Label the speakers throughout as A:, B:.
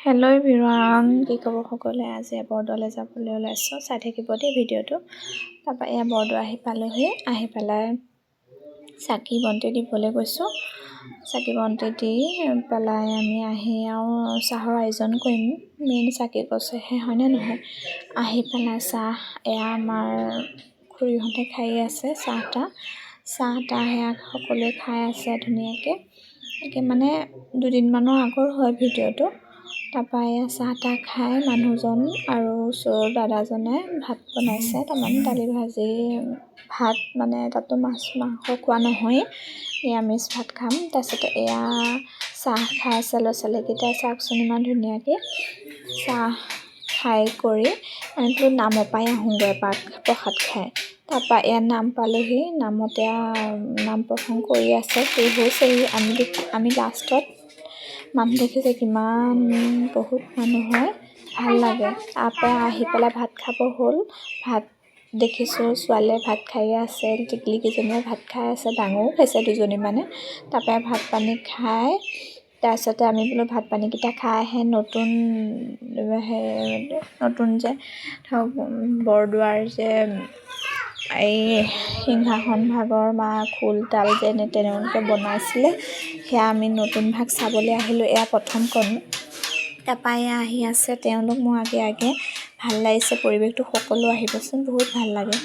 A: Hello' everyone, কি খবৰ সকলোৱে? আজি বৰদোৱালৈ যাবলৈ ওলাইছোঁ, চাই থাকিব দেই ভিডিঅ'টো। তাৰপৰা এয়া বৰদোৱা আহি পালোহি, আহি পেলাই চাকি বন্তি দিবলৈ গৈছোঁ। চাকি বন্তি দি পেলাই আমি আহি আৰু চাহৰ আয়োজন কৰিম, মেইন চাকি গছেহে হয়নে নহয়। আহি পেলাই চাহ এয়া আমাৰ খুৰীহঁতে খাই আছে, চাহ তাহ সেয়া সকলোৱে খাই আছে ধুনীয়াকৈ। একে মানে দুদিনমানৰ আগৰ হয় ভিডিঅ'টো। তাৰপৰা এয়া চাহ তাহ খাই মানুহজন আৰু ওচৰৰ দাদাজনে ভাত বনাইছে, তাৰমানে দালি ভাজি ভাত, মানে তাতো মাছ মাংস খোৱা নহয়েই, নিৰামিষ ভাত খাম। তাৰপিছতে এয়া চাহ খাই আছে ল'ৰা ছোৱালীকেইটাই, চাওকচোন ইমান ধুনীয়াকৈ চাহ খাই কৰি আমি বোলো নামৰ পৰাই আহোঁগৈ এপাক প্ৰসাদ খাই। তাৰপৰা এয়া নাম পালোহি, নামতে নাম প্ৰসংগ কৰি আছে, সেই হৈছেহি। আমি লাষ্টত মানুহ দেখিছে কিমান বহুত মানুহ হয়, ভাল লাগে। তাৰপৰা আহি পেলাই ভাত খাব হ'ল, ভাত দেখিছোঁ ছোৱালীয়ে ভাত খায়ে আছে, টিকলিকেইজনীয়ে ভাত খাই আছে, ডাঙৰো খাইছে দুজনীমানে। তাৰপৰা ভাত পানী খাই তাৰপিছতে আমি বোলো ভাত পানীকেইটা খাইহে নতুন যে ধৰক বৰদোৱাৰ যে এই সিংহাসন ভাগৰ বা খোলতাল যে তেওঁলোকে বনাইছিলে, সেয়া আমি নতুন ভাগ চাবলৈ আহিলোঁ। এয়া প্ৰথমখন। তাৰপৰা এয়া আহি আছে তেওঁলোক, মোৰ আগে ভাল লাগিছে পৰিৱেশটো, সকলো আহিবচোন, বহুত ভাল লাগে।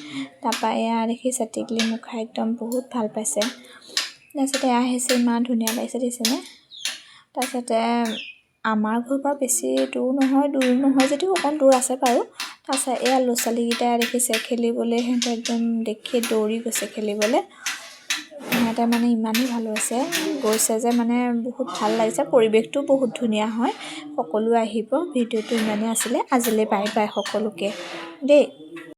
A: তাৰপৰা এয়া দেখিছে টিকলি মুখা একদম বহুত ভাল পাইছে। তাৰপিছতে এয়া আহিছে, ইমান ধুনীয়া লাগিছে দেখিছেনে। তাৰপিছতে আমাৰ ঘৰৰ পৰা বেছি দূৰ নহয় যদিও অকণ দূৰ আছে বাৰু। তাৰপিছত এয়া ল'ৰা ছোৱালীকেইটাই দেখিছে খেলিবলৈ, সিহঁতে একদম দেখি দৌৰি গৈছে খেলিবলৈ। সিহঁতে মানে ইমানেই ভাল গৈছে যে মানে বহুত ভাল লাগিছে, পৰিৱেশটো বহুত ধুনীয়া হয়। সকলো আহিব, ভিডিঅ'টো ইমানেই আছিলে, আজিলৈ বাই বাই সকলোকে দেই।